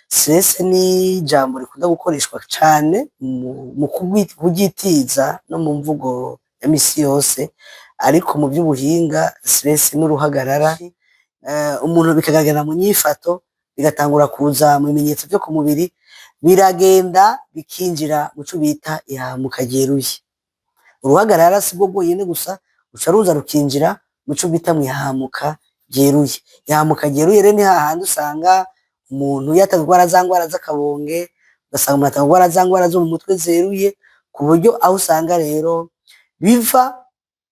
Stress ni ijambo rikunda gukoreshwa cane mu kuryitiza no mu mvugo ya misi yose, ariko mu vy'ubuhinga stress n'uruhagarara umuntu bikagaragara mu nyifato, bigatangura kuza mu bimenyetso vyo ku mubiri, biragenda bikinjira muco bita ihahamuka ryeruye. Uruhagarara sibwo bwonyene gusa, ruca ruza rukinjira muco bita mw'ihahamuka ryeruye. Ihahamuka ryeruye rero ni hahandi usanga umuntu yatarwara za ngwara z'akabonge, ugasanga umuntu atarwara za ngwara zo mu mutwe zeruye, ku buryo aho usanga rero biva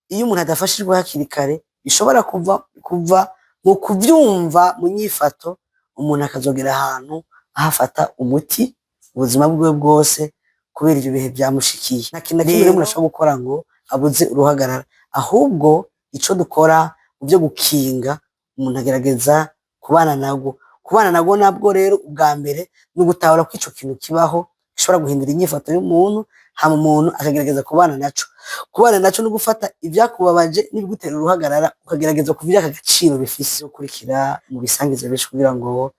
iyo umuntu adafashijwe hakiri kare, bishobora kuva mu kuvyumva mu nyifato, umuntu akazogera ahantu ahafata umuti ubuzima bwiwe bwose kubera ivyo bihe vyamushikiye. Nta kintu na kimwe rero umuntu ashobora gukora ngo abuze uruhagarara, ahubwo ico dukora mu vyo gukinga, umuntu agerageza kubana narwo. Kubana narwo nabwo rero ubwa mbere ni ugutahura ko ico kintu kibaho, gishobora guhindura inyifato y'umuntu, hama umuntu akagerageza kubana naco. Kubana naco no gufata ivyakubabaje n'ibigutera uruhagarara, ukagerageza kuviha agaciro bifise. Gukurikira mu bisangiza benshi kugira ngo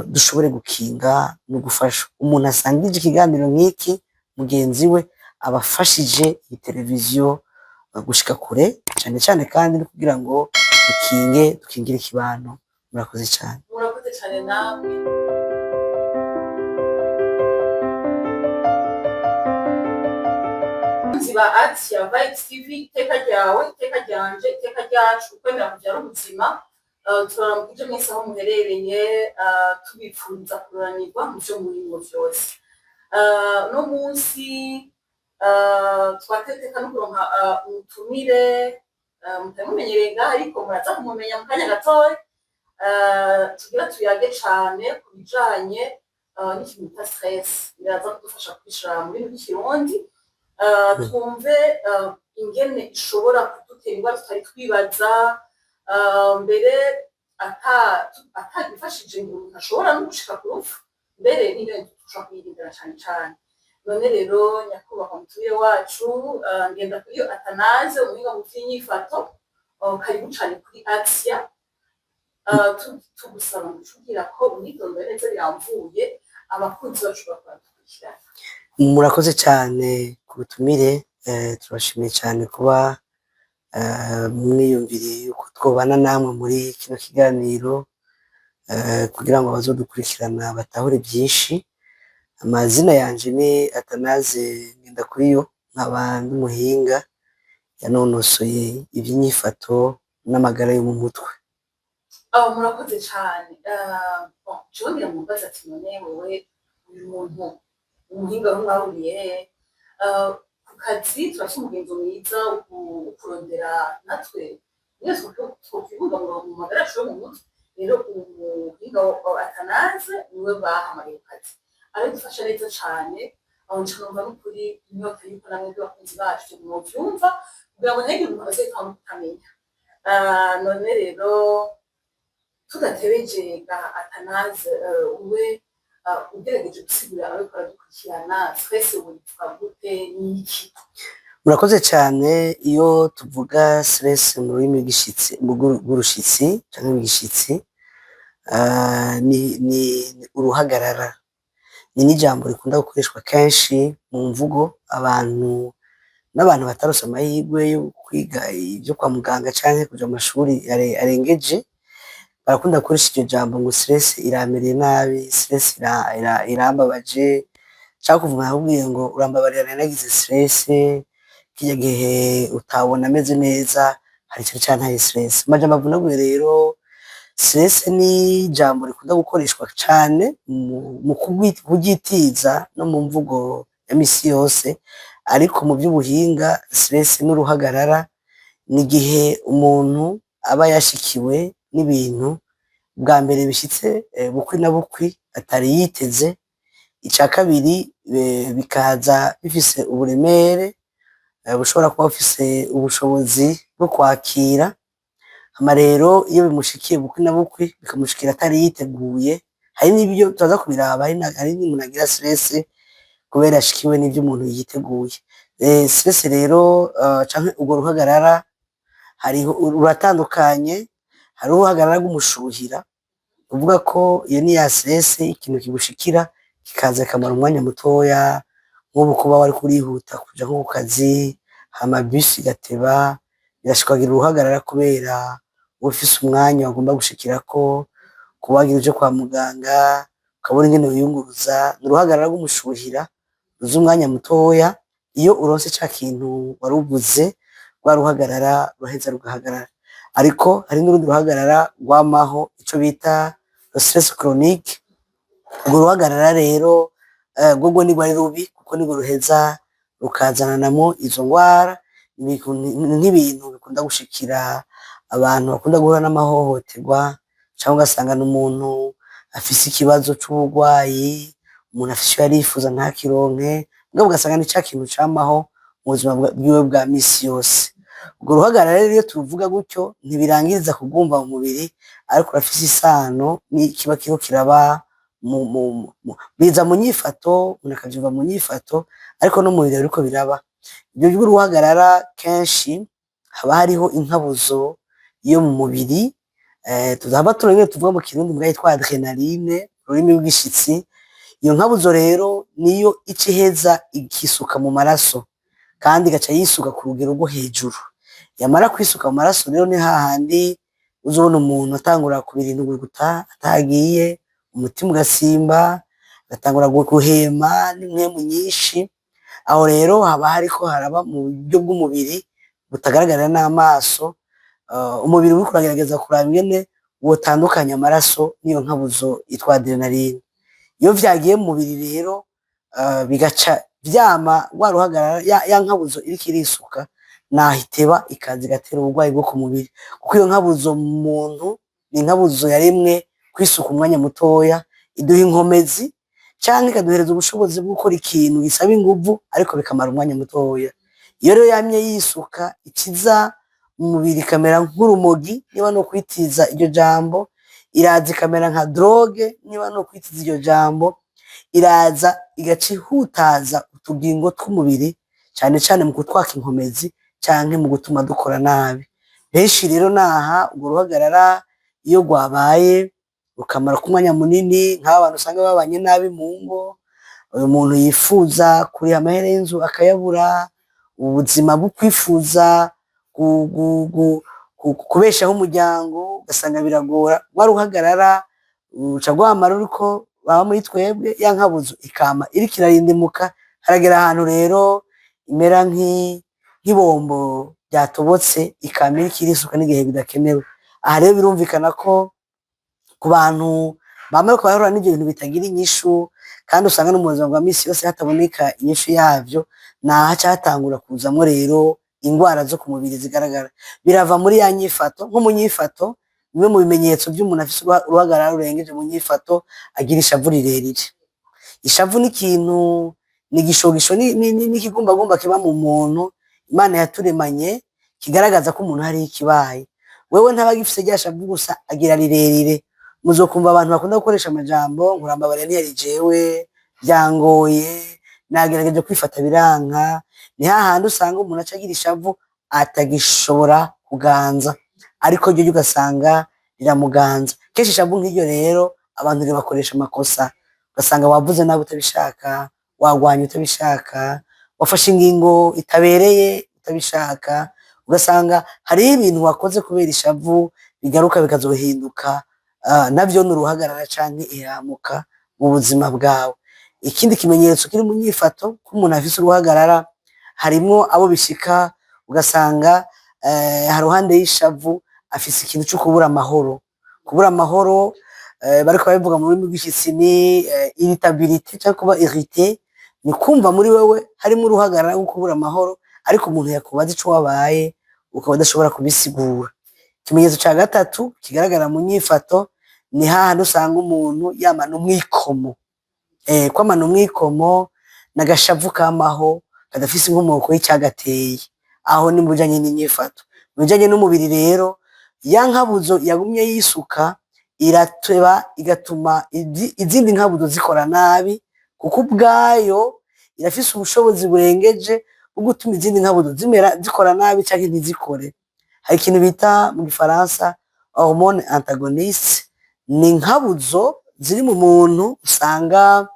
dushobore gukinga no gufasha. Umuntu asangije ikiganiro nk'iki, mugenzi we abafashije iyi televiziyo gushika kure, cane cane kandi no kugira ngo dukingire ikibano. Murakoze cane. Murakoze cane namwe. Ziba Atia Vibes TV, iteka ryawe, iteka ryanje, iteka ryacu, ukwemera kuvyara ubuzima. Turamukije mwese aho muherereye, tubipfuriza kuroranirwa mu vyo murimwo vyose. No munsi twateteka no kuronka umutumire mutamumenyereye ngaho, ariko muraza kumumenya mu kanya gatoya. Tugira tuyage cane ku bijanye n'ikintu bita stress, biraza kudufasha kwishira mu bintu by'ikirundi, twumve ingene ishobora kudutera ingwara tutari twibaza, mbere atagifashije ngo umuntu ashobora no gushika ku rupfu, mbere n'ibintu dushobora kuyirindira cane cane. None rero nyakubahwa mutumire wacu, ngenda kuri Atanaze, umuhinga mu vy'inyifato, karibu cane kuri Atia. Tugusaba kugira ko umwitondo neza biramvuye abakunzi bacu bakwadukurikirana. Murakoze cyane ku butumire, turashimiye cyane kuba mwiyumviriye yuko twobana namwe muri kino kiganiro, kugira ngo abazodukurikirana batahure byinshi. Amazina yanje ni Atanaze Ngendakuriyo, nkaba ndi umuhinga yanonosoye ivy'inyifato n'amagara yo mu mutwe. Murakoze cane. Jongera mumbaza ati none wewe uyu muntu umuhinga w'umwahuriye ku kazi, turafise umugenzo mwiza wo kurondera natwe mwese twokwibunga mu magara yacu yo mu mutwe. Rero umuhinga wa Atanaze niwe bahamagaye ku kazi, aradufasha neza cane. Aho nca numva n'ukuri inyota yuko namwe bw'abakunzi bacu mwovyumva, kugira ngo ntihagire umuntu azohitamo kutamenya. None rero tudatebeje Atanaze, we ugerageje gusigurira abari baradukurikirana twese witwa gute n'iki? Murakoze cyane. Iyo tuvuga stress mu rurimi rw'urushitsi canke rw'igishitsi, ni uruhagarara. Ni n'ijambo rikunda gukoreshwa kenshi mu mvugo, n'abantu batarose amahirwe yo kwiga ivyo kwa muganga canke kuja mu mashuri arengeje, barakunda gukoresha iryo jambo ngo stress iramereye nabi, stress irambabaje, canke kuva umuntu akubwiye ngo urambabarira nagize stress, kirya gihe utabona ameze neza, hari ikintu cantaye stress. Amajambo avunaguye rero, stress ni ijambo rikunda gukoreshwa cane mu kuryitiza no mu mvugo ya misi yose, ariko mu vy'ubuhinga stress n'uruhagarara ni igihe umuntu aba yashikiwe n'ibintu bwa mbere bishitse bukwi na bukwi atari yiteze. Ica kabiri bikaza bifise uburemere, bushobora kuba bufise ubushobozi bwo kwakira. Hama rero iyo bimushikiye bukwi na bukwi, bikamushikira atari yiteguye, hari n'ibyo turaza kubiraba, hari n'umuntu agira stress kubera ashikiwe n'ivyo umuntu yiteguye. Stress rero canke urwo ruhagarara ruratandukanye. Hari uruhagarara rw'umushuhira, uvuga ko iyo ni ya stress, ikintu kigushikira kikaza kamara umwanya mutoya, nk'ubu kuba wari kurihuta kuja nko ku kazi, hama bisi igateba, birashikagira uruhagarara kubera uba ufise umwanya wagomba gushikirako, kuba wagira uje kwa muganga, ukabura ingene wiyunguruza, ni uruhagarara rw'umushuhira ruza umwanya mutoya. Iyo uronse ca kintu wari ubuze, rwa ruhagarara ruraheza rugahagarara. Ariko hari n'urundi ruhagarara rwamaho, ico bita stress chronique. Urwo ruhagarara rero rwo nirwo ari rubi, kuko nirwo ruheza rukazananamwo izo ngwara. Nk'ibintu bikunda gushikira abantu bakunda guhura n'amahohoterwa, canke ugasanga n'umuntu afise ikibazo c'uburwayi, umuntu afise ico yarifuza ntakironke, mugabo ugasanga ni ca kintu camaho mu buzima bwiwe bwa misi yose. Urwo ruhagarara rero iyo turuvuga gutyo, ntibirangiriza kurwumva mu mubiri, ariko rurafise isano n'ikiba kiriko kiraba biza mu nyifato, umuntu akavyumva mu nyifato, ariko no mu mubiri biriko biraba. Ivyo vy'uruhagarara kenshi haba hariho inkabuzo yo mu mubiri, tuzaba turongeye tuvuga mu kirundi mbwa yitwa adrenaline, ururimi rw'igishitsi. Iyo nkabuzo rero niyo ica iheza ikisuka mu maraso, kandi igaca yisuka ku rugero rwo hejuru. Yamara kwisuka mu maraso rero ni hahandi uzobona umuntu atangura kubira intuguta atagiye, umutima ugasimba, agatangura guhema n'impwemu nyinshi. Aho rero haba hariko haraba mu buryo bw'umubiri butagaragarira n'amaso. Umubiri uriko uragerageza kuraba ingene wotandukanya amaraso n'iyo nkabuzo yitwa adrenaline. Iyo vyagiye mu mubiri rero bigaca vyama rwa ruhagarara, ya nkabuzo iriko irisuka naho iteba ikaza igatera uburwayi bwo ku mubiri, kuko iyo nkabuzo mu muntu ni inkabuzo yaremwe kwisuka umwanya mutoya, iduha inkomezi canke ikaduhereza ubushobozi bwo gukora ikintu gisaba inguvu ariko bikamara umwanya mutoya. Iyo rero yamye yisuka, ikiza mu mubiri ikamera nk'urumogi, niba no kwitiza iryo jambo, iraza ikamera nka droge, niba no kwitiza iryo jambo, iraza igaca ihutaza utugingo tw'umubiri, cane cane mu kutwaka inkomezi canke mu gutuma dukora nabi. Benshi rero naha urwo ruhagarara iyo rwabaye rukamara k'umwanya munini, nk'aba bantu usanga babanye nabi mu ngo, uyu muntu yifuza kuriha amahera y'inzu akayabura, ubuzima bwo kwifuza kubeshaho umuryango ugasanga biragora, rwa ruhagarara ruca rwamara ruriko baba muri twebwe, ya nkabuzo ikama iriko irarindimuka, haragera ahantu rero imera nk'ibombo ryatobotse, ikama iriko irisuka n'igihe bidakenewe. Aha rero birumvikana ko ku bantu bamara kubahura n'ivyo bintu bitagira inyishu, kandi usanga no mu buzima bwa misi yose hataboneka inyishu yavyo, naho haca hatangura kuzamwo rero ingwara zo ku mubiri zigaragara. Birava muri ya nyifato. Nko mu nyifato, bimwe mu bimenyetso vy'umuntu afise uruhagarara rurengeje mu nyifato, agira ishavu rirerire. Ishavu ni ikintu, ni igishogisho, n'ikigumbagumba kiba mu muntu Imana yaturemanye, kigaragaza ko umuntu hari ikibaye. Wewe ntaba agifise rya shavu gusa, agira rirerire. Muzokumva abantu bakunda gukoresha amajambo nkurambabare ntiyari jewe, vyangoye, nagerageje kwifata biranka. Ni hahandi usanga umuntu aca agira ishavu atagishobora kuganza, ariko ryo ugasanga riramuganza. Kenshi ishavu nk'iryo rero abantu bakoresha amakosa, ugasanga wavuze nabi utabishaka, wagwanye utabishaka, wafashe ingingo itabereye utabishaka, ugasanga hariho ibintu wakoze kubera ishavu bigaruka bikazohinduka navyo n'uruhagarara canke iramuka mu buzima bwawe. Ikindi kimenyetso kiri mu nyifato ko umuntu afise uruhagarara, harimwo abo bishika ugasanga haruhande y'ishavu afise ikintu cyo kubura amahoro. Kubura amahoro bariko babivuga mu rurimi rw'igishitsi ni irritabilité, cyangwa kuba irrité, ni kumva muri wewe harimo uruhagarara rwo kubura amahoro, ariko umuntu yakubaza ico wabaye ukaba udashobora kubisigura. Ikimenyetso ca gatatu kigaragara mu nyifato ni hahandi usanga umuntu yamana umwikomo. Kwamana umwikomo n'agashavu kamaho kadafise inkomoko y'icyagateye. Aho ni mu bijanye n'inyifato. Mu bijanye n'umubiri rero, ya nkabuzo yagumye yisuka irateba igatuma izindi nkabuzo zikora nabi, kuko ubwayo irafise ubushobozi burengeje bwo gutuma izindi nkabuzo zikora nabi canke ntizikore. Hari ikintu bita mu gifaransa hormone antagoniste, ni inkabuzo ziri mu muntu usanga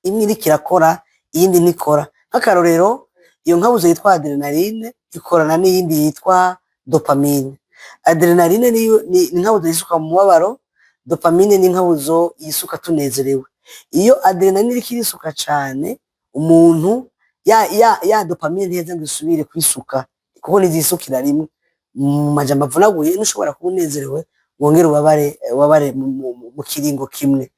imwe iriko irakora iyindi ntikora. Nk'akarorero, iyo nkabuzo yitwa adrenaline ikorana n'iyindi yitwa dopamine. Adrenaline ni inkabuzo yisuka mu mubabaro, dopamine ni inkabuzo yisuka tunezerewe. Iyo adrenaline iriko irisuka cane, umuntu ya dopamine ntiheza ngo isubire kwisuka kuko ntizisukira rimwe. Mu majambo avunaguye, ntushobora kuba unezerewe wongere ubabare mu kiringo kimwe.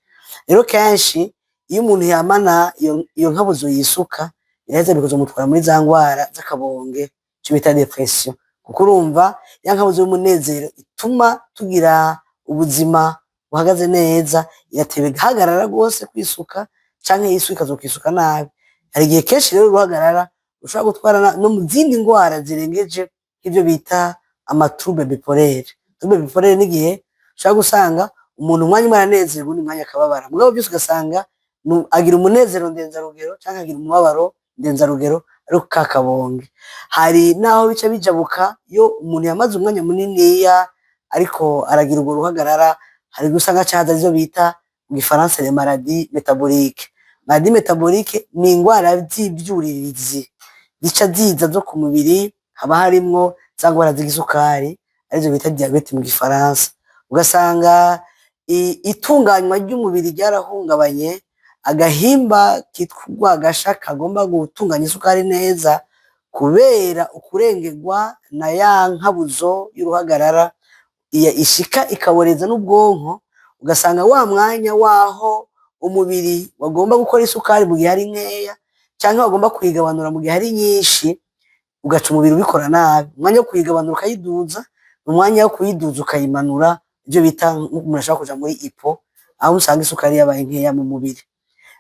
Rero kenshi iyo umuntu yamana iyo nkabuzo yisuka, biraheza bikazomutwara muri za ngwara z'akabonge ico bita depression, kuko urumva ya nkabuzo y'umunezero ituma tugira ubuzima buhagaze neza, igateba igahagarara rwose kwisuka, canke yisuka ikazokisuka nabi. Hari igihe kenshi rero uruhagarara rushobora gutwara no mu zindi ngwara zirengeje nk'ivyo bita amatrouble bipolaire. Trouble bipolaire ni igihe ushobora gusanga umuntu umwanya umwe aranezerwa uwundi mwanya akababara, mugabo byose ugasanga agira umunezero ndenzarugero canke agira umubabaro ndenzarugero ariko kakabonge. Hari naho bica bijabuka iyo umuntu yamaze umwanya muniniya ariko aragira urwo ruhagarara, hari gusanga caza izo bita mu gifaransa les maladies métaboliques. Maladies métaboliques ni ingwara z'ivyuririzi zica ziza zo ku mubiri, haba harimwo za ngwara z'igisukari arizo bita diabete mu gifaransa. Ugasanga itunganywa ry'umubiri ryarahungabanye, agahimba kitwa urwagasha kagomba gutunganya isukari neza, kubera ukurengerwa na ya nkabuzo y'uruhagarara ishika ikaboreza n'ubwonko. Ugasanga wa mwanya waho umubiri wagomba gukora isukari mu gihe ari nkeya, canke wagomba kuyigabanura mu gihe ari nyinshi, ugaca umubiri ubikora nabi. Umwanya wo kuyigabanura ukayiduza, umwanya wo kuyiduza ukayimanura, ivyo bita umuntu ashaka kuja muri hypo, aho usanga isukari yabaye nkeya mu mubiri.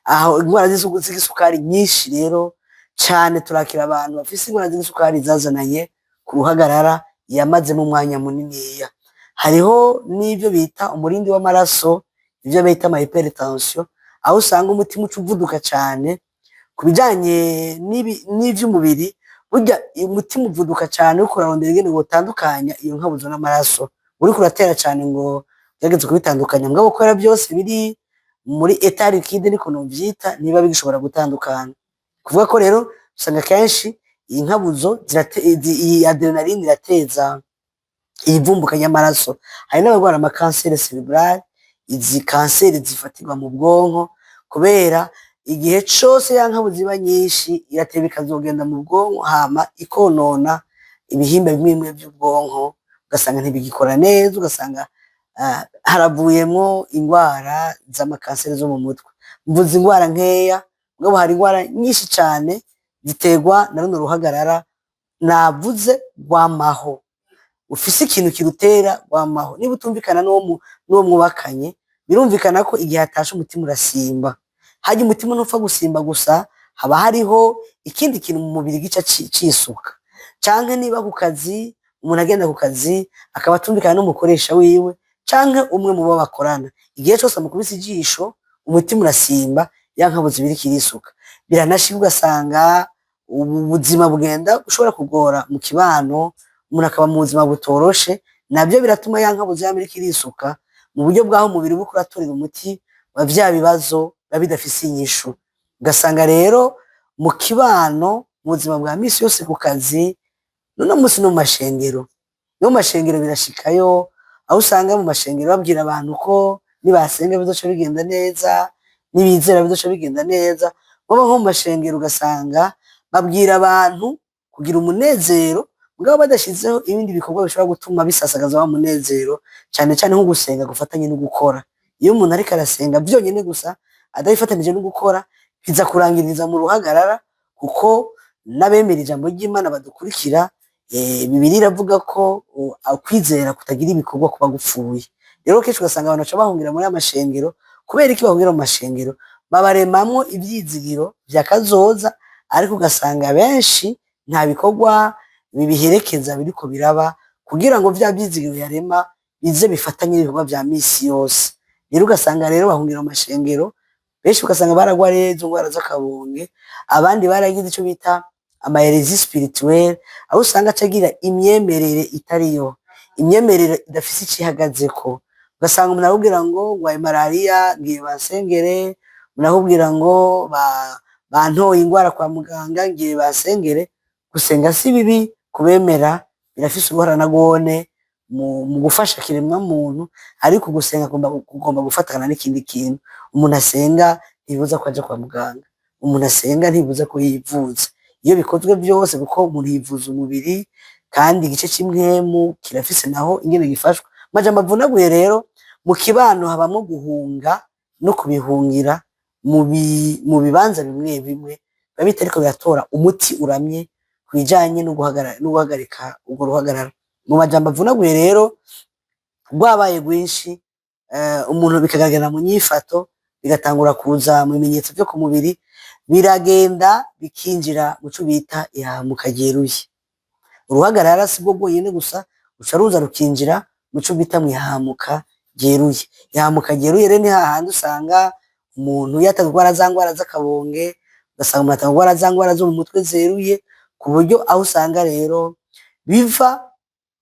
Aho ingwara z'isukari nyinshi rero cane turakira abantu bafise ingwara z'isukari zazananye ku ruhagarara yamazemo umwanya muniniya. Hariho n'ivyo bita umurindi w'amaraso, ivyo bita ama hypertension, aho usanga umutima uca uvuduka cane. Ku bijanye n'ivy'umubiri, burya umutima uvuduka cane uriko urarondera ingene wotandukanya iyo nkabuzo n'amaraso, uriko uratera cane ngo ugerageze kubitandukanya, mugabo kubera byose biri muri etat liquide niko novyita, niba bigishobora gutandukana. Kuvuga ko rero usanga kenshi iyi nkabuzo iyi adrenaline irateza ivumbuka ry'amaraso. Hari n'abagwara ama cancer cerebral, izi kanseri zifatirwa mu bwonko, kubera igihe cose ya nkabuzo iba nyinshi irateba ikazogenda mu bwonko, hama ikonona ibihimba bimwe bimwe vy'ubwonko, ugasanga ntibigikora neza, ugasanga haravuyemwo ingwara z'amakanseri zo mu mutwe. Mvuze ingwara nkeya, mugabo hari ingwara nyinshi cane ziterwa na runo ruhagarara navuze rwamaho. Ufise ikintu kirutera rwamaho, niba utumvikana n'uwo mwubakanye, birumvikana ko igihe hatashe umutima urasimba. Harya umutima ntupfa gusimba gusa, haba hariho ikindi kintu mu mubiri gica cisuka. Canke niba ku kazi, umuntu agenda ku kazi akaba atumvikana n'umukoresha wiwe, canke umwe mu bo bakorana, igihe cose amukubise ijisho umutima urasimba, ya nkabuzo ibiriko irisuka. Biranashika ugasanga ubuzima bugenda ushobora kugora mu kibano, umuntu akaba mu buzima butoroshe, navyo biratuma ya nkabuzo yama iriko irisuka, mu buryo bwaho umubiri buriko uratorera umuti wa vya bibazo biba bidafise inyishu. Ugasanga rero mu kibano, mu buzima bwa misi yose ku kazi, n'uno musi no mu mashengero. No mu mashengero birashikayo, aho usanga mu mashengero babwira abantu ko nibasenga bizoca bigenda neza, nibizera bizoca bigenda neza. Nko mu mashengero ugasanga babwira abantu kugira umunezero, mugabo badashizeho ibindi bikorwa bishobora gutuma bisasagaza wa munezero, cane cane nko gusenga gufatanye no gukora. Iyo umuntu ariko arasenga vyonyene gusa adabifatanije no gukora, biza kurangiriza mu ruhagarara, kuko n'abemera ijambo ry'Imana badukurikira, Bibiliya iravuga ko kwizera kutagira ibikorwa kuba gupfuye. Rero kenshi ugasanga abantu baca bahungira muri amashengero. Kubera iki bahungira mu mashengero? Babaremamwo ivyizigiro vya kazoza, ariko ugasanga benshi nta bikorwa bibiherekeza biriko biraba, kugira ngo vya vyizigiro yarema bize bifatanye n'ibikorwa vya misi yose. Rero ugasanga rero bahungira mu mashengero, benshi ugasanga baragwariye izo ngwara z'akabonge, abandi baragize ico bita amaherezi spirituel, aho usanga acagira imyemerere itariyo, imyemerere idafise icihagazeko. ugasanga umuntu arakubwira ngo ngwaye malariya ngiye bansengere, umuntu arakubwira ngo bantoye ingwara kwa muganga ngiye bansengere. Gusenga si bibi kubemera, birafise uruhara nagone mu gufasha kiremwa muntu, ariko gusenga kugomba gufatana n'ikindi kintu. Umuntu asenga ntibibuza ko aja kwa muganga, umuntu asenga ntibibuza ko yivuza. Iyo bikozwe byose, kuko umuntu yivuza umubiri, kandi igice cy'impwemu kirafise naho ingene gifashwa. Amajambo avunaguye rero, mu kibano habamo guhunga no kubihungira mu bibanza bimwe bimwe biba bitariko biratora umuti uramye kubijanye no guhagarika urwo ruhagarara. Mu majambo avunaguye rero, rwabaye rwinshi, umuntu bikagaragara mu nyifato, bigatangura kuza mu bimenyetso byo ku mubiri, biragenda bikinjira mu cyo bita ihahamuka ryeruye. Uruhagarara si bwo bwonyene gusa, ruca ruza rukinjira mu cyo bita mu ihahamuka ryeruye. Ihahamuka ryeruye rero ni hahandi usanga umuntu yatagwara za ngwara z'akabonge, ugasanga umuntu atagwara za ngwara zo mu mutwe zeruye, ku buryo aho usanga rero biva,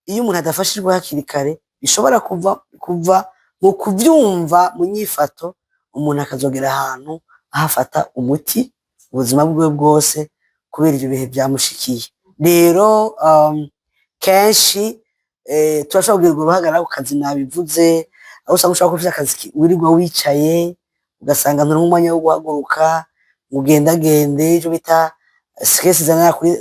iyo umuntu adafashijwe hakiri kare, bishobora kuva mu kuvyumva mu nyifato, umuntu akazogera ahantu ahafata umuti ubuzima bwiwe bwose kubera ibyo bihe byamushikiye. Rero kenshi turashobora kugira uruhagarara ku kazi, nabivuze, aho usanga ushobora kuba ufite akazi wirirwa wicaye, ugasanga nturonka umwanya wo guhaguruka ngo ugendagende, icyo bita stress izanira kuri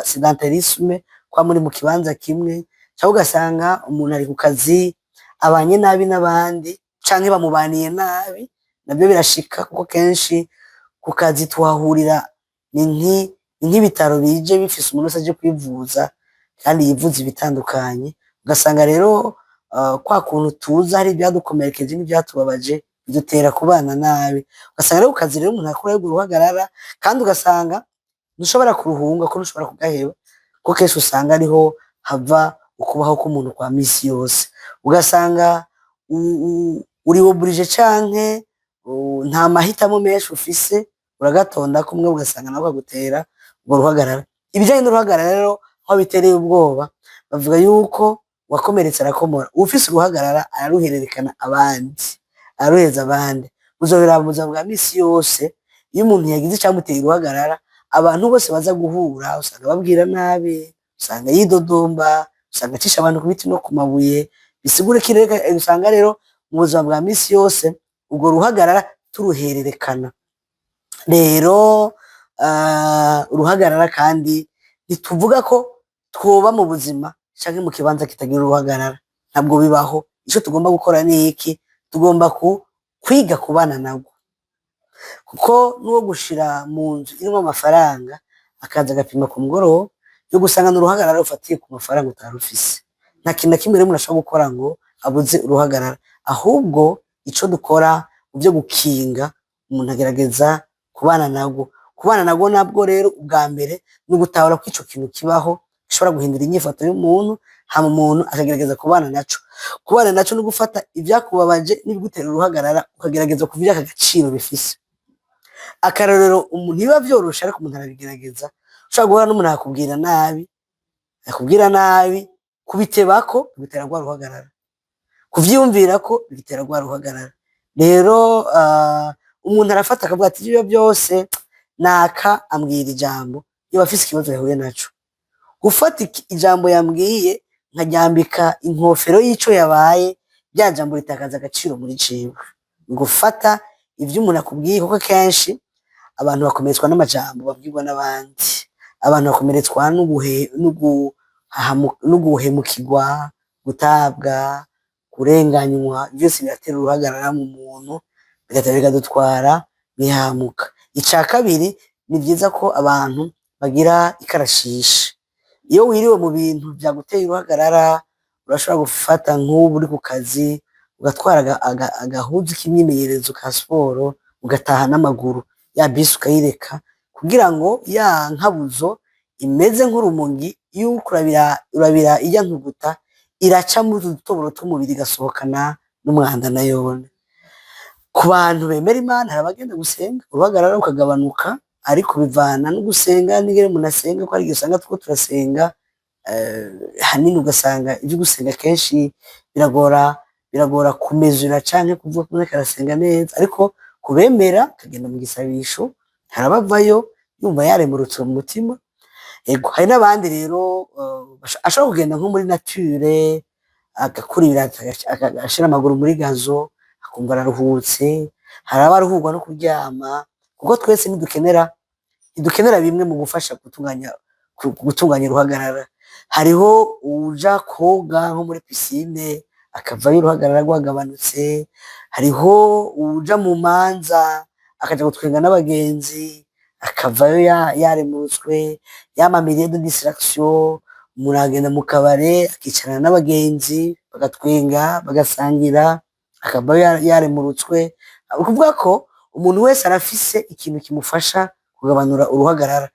sedentarisme, kwa muri mu kibanza kimwe, cyangwa ugasanga umuntu ari ku kazi abanye nabi n'abandi, canke bamubaniye nabi. Nabyo birashika, kuko kenshi ku kazi tuhahurira ni nk'ibitaro bije bifise umuntu wese aje kwivuza, kandi yivuza ibitandukanye. Ugasanga rero kwa kuntu tuza hari ibyadukomerekeje n'ibyatubabaje, bidutera kubana nabi. Ugasanga rero ku kazi rero umuntu akora uruhagarara, kandi ugasanga ntushobora kuruhunga ko ntushobora kugaheba, kuko kenshi usanga ariho hava ukubaho k'umuntu kwa misi yose. Ugasanga uri oburije canke nta mahitamo menshi ufise, uragatonda kumwe, ugasanga nako kagutera urwo ruhagarara. Ibijanye n'uruhagarara rero aho bitereye ubwoba, bavuga yuko wakomeretse arakomora. Ufise uruhagarara araruhererekana abandi, araruhereza abandi. Uzobera mu buzima bwa misi yose, iyo umuntu yagize icyamuteye uruhagarara, abantu bose baza guhura usanga babwira nabi, usanga yidodomba, usanga acisha abantu ku biti no ku mabuye. Bisigure ko usanga rero mu buzima bwa misi yose ubwo ruhagarara turuhererekana. Rero uruhagarara kandi ntituvuga ko twoba mu buzima canke mu kibanza kitagira uruhagarara, ntabwo bibaho. Ico tugomba gukora ni iki? Tugomba kwiga kubana nabwo, kuko n'uwo gushira mu nzu irimo amafaranga akaza agapima ku mugoroba, yo gusanga n'uruhagarara rufatiye ku mafaranga utarufise. Nta kintu na kimwe rero umuntu ashobora gukora ngo abuze uruhagarara, ahubwo ico dukora mu byo gukinga, umuntu agerageza kubana nabwo. Kubana nabwo rero ubwa mbere ni ugutahura ko ico kintu kibaho, gishobora guhindura inyifato y'umuntu, hama umuntu akagerageza kubana naco. Kubana naco no gufata ibyakubabaje n'ibigutera uruhagarara, ukagerageza kuvyaka agaciro bifise. Akarorero, umuntu biba vyoroshe, ariko umuntu arabigerageza. Ushobora guhura n'umuntu akubwira nabi, kubitebako bigutera rwa ruhagarara, kuvyiyumvirako bigutera rwa ruhagarara. Rero umuntu arafata akavuga ati ibyo byose naka ambwira ijambo, iyo afise ikibazo yahuye naco, gufata ijambo yambwiye nkaryambika inkofero y'ico yabaye, rya jambo ritakaza agaciro muri jewe. Gufata ivyo umuntu akubwiye, kuko kenshi abantu bakomeretswa n'amajambo babwirwa n'abandi, abantu bakomeretswa n'uguhemukirwa, gutabwa, kurenganywa. Byose biratera uruhagarara mu muntu, bikadutwara bihamuka. Ica kabiri, ni vyiza ko abantu bagira ikarashishi. Iyo wiriwe mu bintu vyaguteye uruhagarara, urashobora gufata nk'ubu uri ku kazi, ugatwara agahuzu k'imyimenyerezo ka siporo, ugataha n'amaguru, ya bisi ukayireka, kugira ngo ya nkabuzo imeze nk'urumongi, iyo uriko urabira ijya ntuguta, iraca muri udutoboro tw'umubiri, igasohokana n'umwanda nayone. Ku bantu bemera Imana, hari abagenda gusenga uruhagarara rukagabanuka, ariko bivana no gusenga n'ingene umuntu asenga, ko hari igihe usanga turiko turasenga hanini, ugasanga ibyo gusenga kenshi biragora biragora kumezura canke kuvuga ko ariko arasenga neza, ariko kubemera akagenda mu gisabisho harabavayo yumva yaremurutse mu mutima. Ego hari n'abandi rero ashobora kugenda nko muri nature agakurira agashira amaguru muri gazo akumva araruhutse. Hari abaruhurwa no kuryama, kuko twese ntidukenera bimwe mu gufasha gutunganya uruhagarara. Hariho uja koga nko muri pisine akavayo uruhagarara rwagabanutse, hariho uja mu manza akaja gutwenga n'abagenzi akavayo yaremutswe, yamamiriye de distraction. Umuntu agenda mu kabare akicarana n'abagenzi bagatwenga bagasangira akavayo yaremurutswe. Ukuvuga ko umuntu wese arafise ikintu kimufasha kugabanura uruhagarara,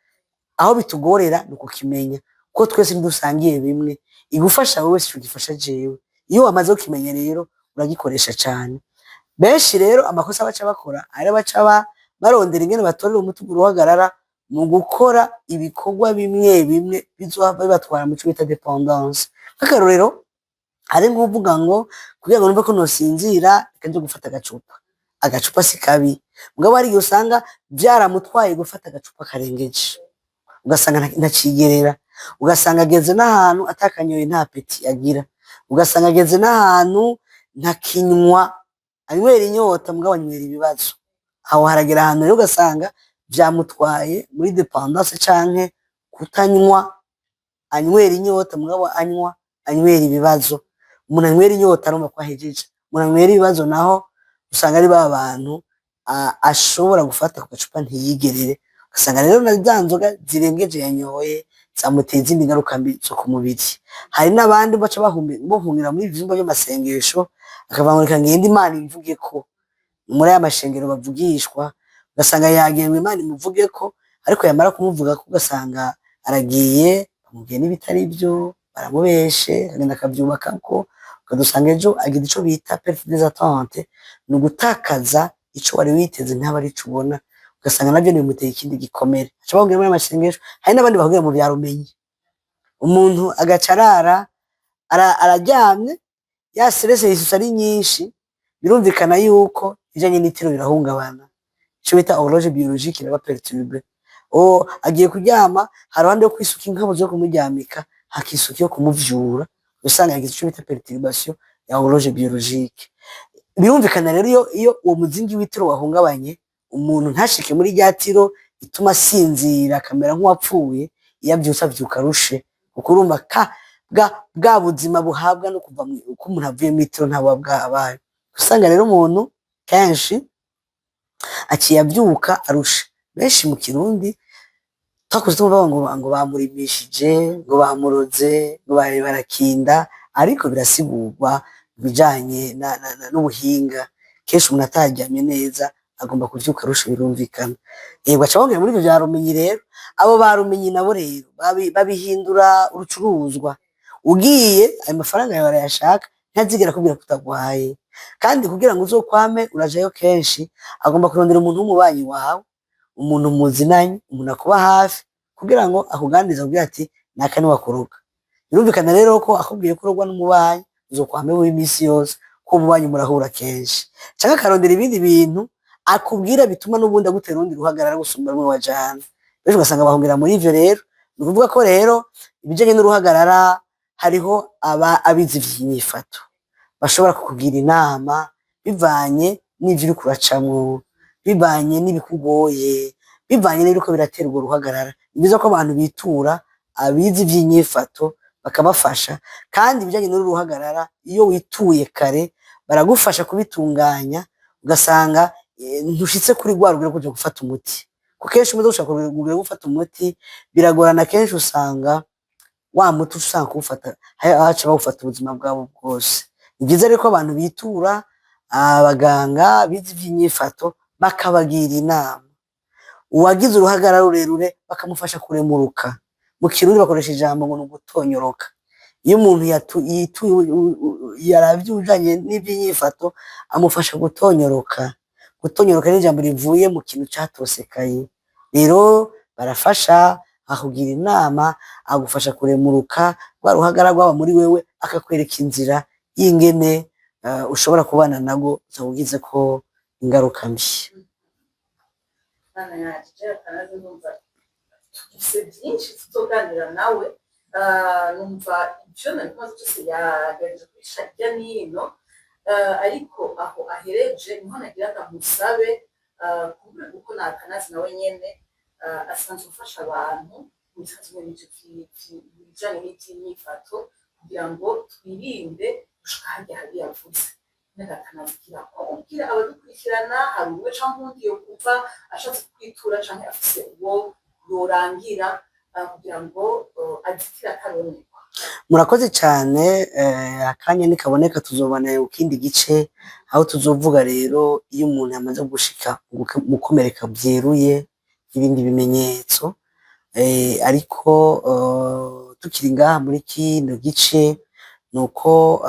aho bitugorera ni ukukimenya, kuko twese ntidusangiye bimwe. Igufasha wowe si gifasha jewe, iyo wamaze kukimenya rero uragikoresha cane. Benshi rero amakosa baca bakora ari baca barondera ingene batorera umuti uruhagarara mu gukora ibikorwa bimwe bimwe bizohava bibatwara mu cyo bita dependance. Nk'akarorero hari nk'uvuga ngo kugira ngo numve ko nosinzira reka nje gufata agacupa si kabi, mugabo hari igihe usanga vyaramutwaye gufata agacupa karengeje, ugasanga ntacigerera, ugasanga ageze n'ahantu atakanyoye nta peti agira, ugasanga ageze n'ahantu ntakinywa anywera inyota mugabo anywera ibibazo. Aho haragera ahantu rero ugasanga vyamutwaye muri dependance canke kutanywa, anywera inyota mugabo anywera ibibazo. Umuntu anywera inyota arumva ko ahejeje, umuntu anywera ibibazo naho usanga ari ba bantu ashobora gufata ku gacupa ntiyigerere, ugasanga rero na za nzoga zirengeje yanyoye zamuteye izindi ngaruka mbi zo ku mubiri. Hari n'abandi baca bahungira muri ivyumba by'amasengesho akavuga ngo reka ngende Imana imvuge ko, muri aya mashengero bavugishwa, ugasanga yagenwe Imana imuvuge ko, ariko yamara kumuvuga ko ugasanga aragiye bamubwiye n'ibitari byo, baramubeshe akagenda akavyubakako, ukadusanga ejo agira ico bita perte des attentes, ni ugutakaza ico wari witeze ntaba ari co ubona, ugasanga navyo bimuteye ikindi gikomere. Aca bahungira muri amashengesho. Hari n'abandi bahungira mu vyarumenyi, umuntu agaca araryamye ya stress yisusa ari nyinshi, birumvikana yuko ijanye n'itiro birahungabana, ico bita horloge biologique iraba perturbe. Agiye kuryama hari abandi yo kwisuka inkabo zo kumuryamika, hakisuka yo kumuvyura, usanga yagize ico bita perturbation ya horloge biologique. Birumvikana rero iyo uwo muzingi w'itiro wahungabanye, umuntu ntashike muri rya tiro ituma asinzira akamera nk'uwapfuye, iyo avyutse avyuka arushe, kuko urumva bwa buzima buhabwa no kuva uko umuntu avuye mu itiro ntabuba bwabaye. Usanga rero umuntu kenshi aciye avyuka arusha. Benshi mu Kirundi twakuze tumva ngo bamurimishije, ngo bamuroze, ngo barakinda, ariko birasigurwa bijanye n'ubuhinga. Kenshi umuntu ataryamye neza agomba kuvyuka arusha, birumvikana. Baca bongera muri ivyo vyarumenyi rero, abo barumenyi nabo rero babihindura urucuruzwa. Ugiye ayo mafaranga yawe barayashaka, ntazigera kubwira kutagwaye, kandi kugira ngo uzokwame urajayo kenshi agomba kurondera umuntu w'umubanyi wawe, umuntu muzinanye, umuntu akuba hafi, kugira ngo akuganirize akubwire ati naka ni wakuroga. Birumvikana rero ko akubwiye kurogwa n'umubanyi uzokwame w'imisi yose, ko umubanyi murahura kenshi, canke akarondera ibindi bintu akubwira bituma n'ubundi agutera urundi ruhagarara gusumba rumwe wajana. Benshi ugasanga bahungira muri ivyo rero. Ni ukuvuga ko rero ibijanye n'uruhagarara hariho abizi ivy'inyifato bashobora kukugira inama bivanye n'ivyo uriko uracamwo, bivanye n'ibikugoye, bivanye n'ibiriko biratera urwo ruhagarara. Ni vyiza ko abantu bitura abizi ivy'inyifato bakabafasha, kandi ibijanye n'uru ruhagarara iyo wituye kare baragufasha kubitunganya, ugasanga ntushitse kuri rwa rugero kuja gufata umuti. Kuko kenshi umaze gushaka kugura gufata umuti biragorana, kenshi usanga wa muti usanga kuwufata haca bawufata ubuzima bwabo bwose. Ni vyiza rero ko abantu bitura abaganga bize ivy'inyifato bakabagira inama. Uwagize uruhagarara rurerure bakamufasha kuremuruka. Mu Kirundi bakoresha ijambo ngo ni ugutonyoroka. Iyo umuntu yaravye ujanye n'ivy'inyifato amufasha gutonyoroka. Gutonyoroka ni ijambo rivuye mu kintu catosekaye. Rero barafasha akugira inama, agufasha kuremuruka, rwa ruhagarara rwaba muri wewe akakwereka inzira y'ingene ushobora kubana nabwo utawugizeko ingaruka mbi. Mana yaje akanazi numva tufise byinshi tuzoganira nawe, numva ibyo nabimaze byose yagerageza kubisha hirya n'ino, ariko aho ahereje niho nagira ndamusabe kubera uko nakanazi nawe nyene asanzwe gufasha abantu mu bisanzwe n'ibyo bijanye n'iby'imyifato kugira ngo twirinde gushika harya habi yavuze. N'agakanazi kugira abadukurikirana hari umwe canke uwundi yo kuva ashatse kwitura canke afise uwo yorangira kugira ngo azitire akaronekwa. Murakoze cyane, akanya nikaboneka tuzobana ukindi gice aho tuzovuga rero iyo umuntu yamaze gushika mu komereka byeruye ibindi bimenyetso, ariko tukiri ngaha muri kino gice nuko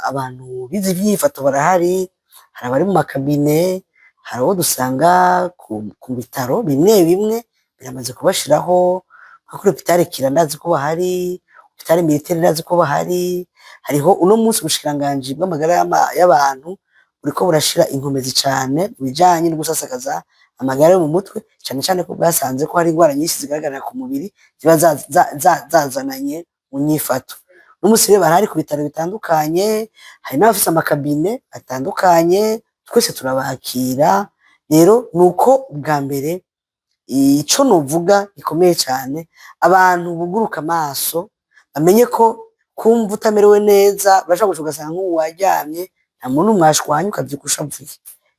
abantu bize imyifato barahari, hari abari mu makabine, hari abo dusanga ku bitaro bimwe bimwe biramaze kubashiraho nko kuri hopitale Kira ndazi ko bahari, hopitale Militaire ndazi ko bahari. Hariho uno munsi ubushikiranganji bw'amagara y'abantu buriko burashira inkomezi cane mu bijanye no gusasagaza amagara yo mu mutwe, cane cane ko bwasanze ko hari ingwara nyinshi zigaragarira ku mubiri ziba zazananye mu nyifato. N'umunsi rero barahari ku bitaro bitandukanye, hari n'abafise amakabine atandukanye, twese turabakira. Rero nuko bwa mbere ico novuga gikomeye cyane, abantu buguruka amaso bamenye ko kumva utamerewe neza urashobora guca ugasanga nk'ubu waryamye nta muntu mwashwanye ukavyuka ushavuye.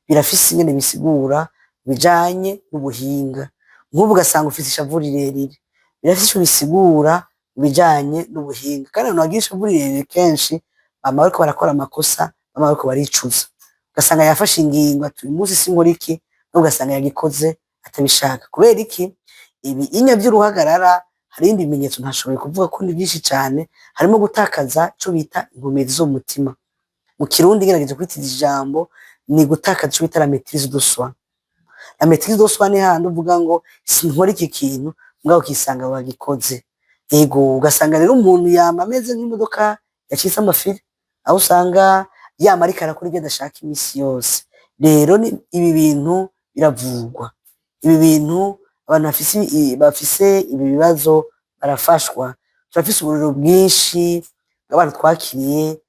Birafise ingene bisigura bijanye n'ubuhinga, nk'ubu ugasanga ufise ishavu rirerire, birafise ico bisigura bijanye n'ubuhinga. Kandi abantu bagira ishavu rirerire kenshi bama bariko barakora amakosa, bama bariko baricuza, ugasanga yafashe ingingo ati uyu munsi sinkora iki, ugasanga yagikoze atabishaka. Kubera iki? Ibi inya vy'uruhagarara hari ibindi bimenyetso ntashoboye kuvuga ko ni byinshi cyane, harimo gutakaza ico bita inkomezi zo mu mutima. Mu Kirundi ngerageje kwitiza ijambo ni gutakaza ico bita la maîtrise de soi. La maîtrise de soi ni handi uvuga ngo sinkora iki kintu mugabo ukisanga wagikoze. Ego ugasanga rero umuntu yama ameze nk'imodoka yacitse amafiri, aho usanga yama ariko arakora ibyo adashaka imisi yose. Rero ibi bintu biravugwa, ibi bintu abantu bafise ibi bibazo barafashwa. Turafise uburiro bwinshi abantu twakiriye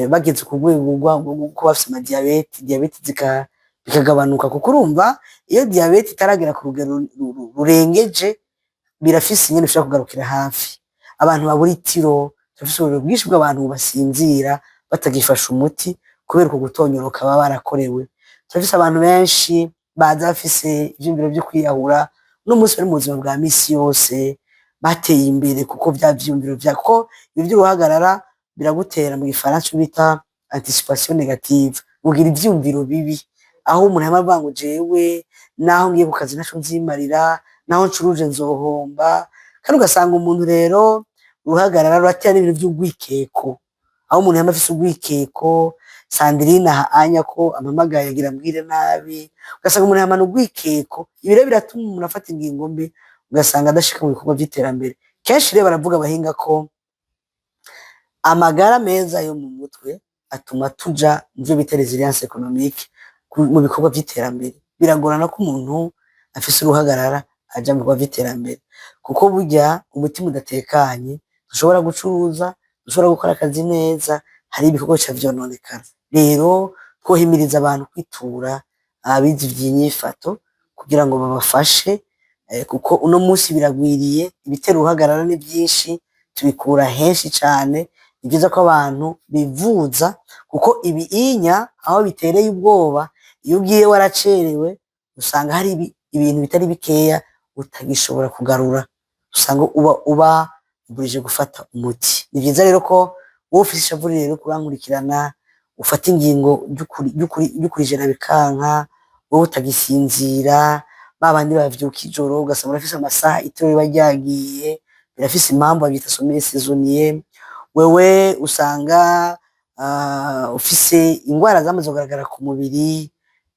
bageze ku rwego rwo bafise diyabete bikagabanuka, kuko urumva iyo diyabete itaragera ku rugero rurengeje birafise ingene bishobora kugarukira hafi. Abantu babura itiro, turafise uburiro bwinshi bw'abantu basinzira batagifasha umuti kubera uko gutonyoroka baba barakorewe. Turafise abantu benshi baza bafise ivyumviro vyo kwiyahura, n'umunsi bari mu buzima bwa misi yose bateye imbere kuko vya vyumviro kuko ibi vy'uruhagarara biragutera mu gifaransa bita anticipation négative, ugira ivyumviro bibi, aho umuntu yama avuga ngo jewe naho ngiye ku kazi naco nzimarira, naho ncuruje nzohomba. Kandi ugasanga umuntu rero uruhagarara ruratera n'ibintu vy'ugwikeko, aho umuntu yama afise ugwikeko, Sandrine anya ko amamagaye agira mbwire nabi, ugasanga umuntu yamana ugwikeko. Ibi rero biratuma umuntu afata ingingo mbi, ugasanga adashika mu bikorwa vy'iterambere. Kenshi rero baravuga abahinga ko amagara meza yo mu mutwe atuma tuja muvyo bita resilience économique mu bikorwa vy'iterambere. Biragorana ko umuntu afise uruhagarara aja mu bikorwa vy'iterambere, kuko burya umutima udatekanye dushobora gucuruza, dushobora gukora akazi neza, hari ibikorwa ca vyononekara. Rero twohimiriza abantu kwitura abizi ivy'inyifato kugira ngo babafashe, kuko uno munsi biragwiriye, ibitera uruhagarara ni byinshi, tubikura henshi cane. Ni byiza ko abantu bivuza, kuko ibi inya aho bitereye ubwoba, iyo ugiye waracerewe usanga hari ibintu bitari bikeya utagishobora kugarura, usanga uba uburije gufata umuti. Ni byiza rero ko wowe ufise ishavu rero kurankurikirana ufata ingingo ry'ukurijana bikanka, wowe utagisinzira, babandi bavyuka ijoro ugasanga urafise amasaha itiro riba ryagiye, birafise impamvu bavyita sommeil saisonnier. Wewe usanga ufise ingwara zamaze kugaragara ku mubiri,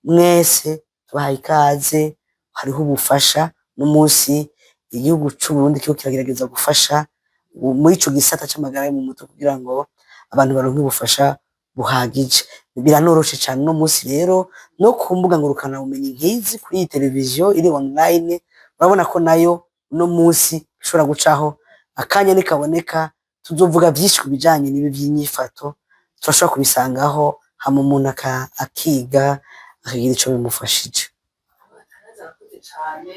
mwese tubahaye ikaze, hariho ubufasha. N'umunsi igihugu c'Uburundi kiriko kiragerageza gufasha muri ico gisata c'amagara yo mu mutwe kugira ngo abantu baronke ubufasha buhagije. Biranoroshe cane uno musi rero no ku mbuga ngurukana bumenyi nk'izi kuri iyi televiziyo iri online, urabona ko nayo uno musi ishobora gucaho akanya nikaboneka tuzovuga vyinshi ku bijanye n'ibi vy'inyifato, turashobora kubisangaho hama umuntu akiga akagira ico bimufashije. Atanazi cyane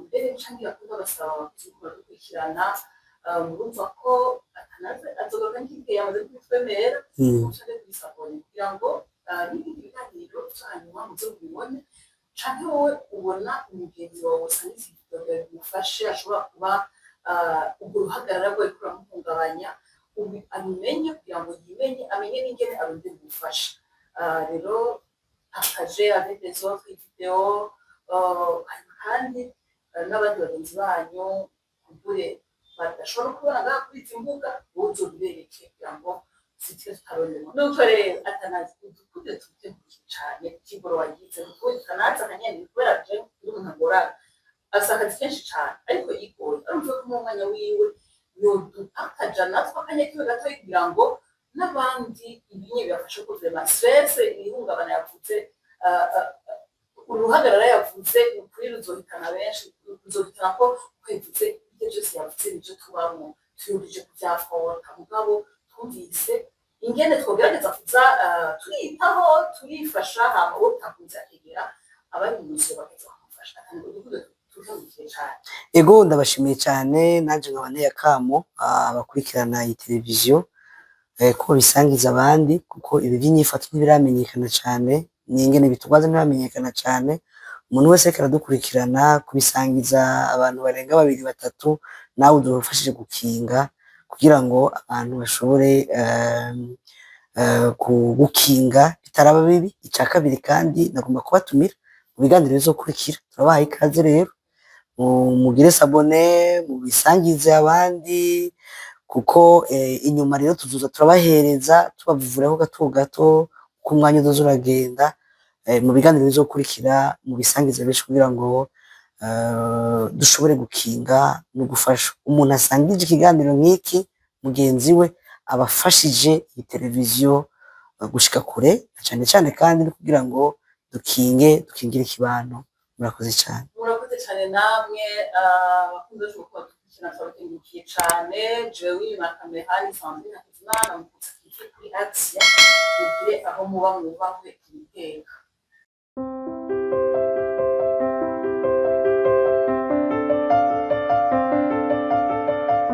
mbere ncangira kuba basaba abakozi kubakurikirana murumva ko atanazi azogaruka nk'igihe yamaze kubitwemera mushake kubisabone kugira ngo n'ibindi biganiro hanyuma muze mubibone canke wowe ubona umugenzi wawe usanga ivyo bimufashe ashobora kuba ubwo ruhagarara rwe kuramuhungabanya abimenye kugira ngo yimenye amenye n'ingene arondera ubufasha. Rero akaje avec des autres vidéos kandi n'abandi bagenzi banyu kumbure badashobora kubona ngaha kuri izi mbuga uzobibereke kugira ngo sitire tutarondemo. Nuko rero atanazi udukude tuteguye cane kigoro wagize kuko atanazi akanyene kubera je umuntu agorana afise akazi kenshi cane ariko yigoye arumva ko mu mwanya wiwe yoduakaja natwe akanya kiwe gatoyi kugira ngo n'abandi ibinye bibafashe kuvema stress ihungabana yavuze uruhagarara yavuze kuri ruzohitana benshi ruzohitana ko kwivuze ibyo byose yavuze nivyo tubamwo tuyumvije kuvyafota mugabo twumvise ingene twogerageza kuza turitaho turifasha hama uwo tutakunze akegera abari mu nzu bageza kumufasha kandi udukude tuvugiye cane. Ego ndabashimiye cane nanje nkaba nteye akamo abakurikirana iyi televiziyo ko bisangiza abandi kuko ibi vy'inyifato ntibiramenyekana cane n'ingene bitugwaza ntibiramenyekana cane. Umuntu wese ariko aradukurikirana kubisangiza abantu barenga 2-3 nawe udufashije gukinga kugira ngo abantu bashobore gukinga bitaraba bibi. Ica kabiri kandi nagomba kubatumira mu biganiro bizokurikira, turabaha ikaze rero mugire sabone mubisangize abandi kuko inyuma rero tuzoza turabahereza tubavuraho gato gato uko umwanya uzoza uragenda mu biganiro bizokurikira mu bisangize benshi kugira ngo dushobore gukinga no gufasha umuntu asangije ikiganiro nk'iki mugenzi we abafashije iyi televiziyo gushika kure cyane cyane kandi no kugira ngo dukingire ikibano. Murakoze cyane. Murakoze cyane namwe bakunze kuba dukina twabakengukiye cyane jewe makamehani Sandrine Hakizimana mu kuri Action mugire aho muba mwubahwe ibiteka.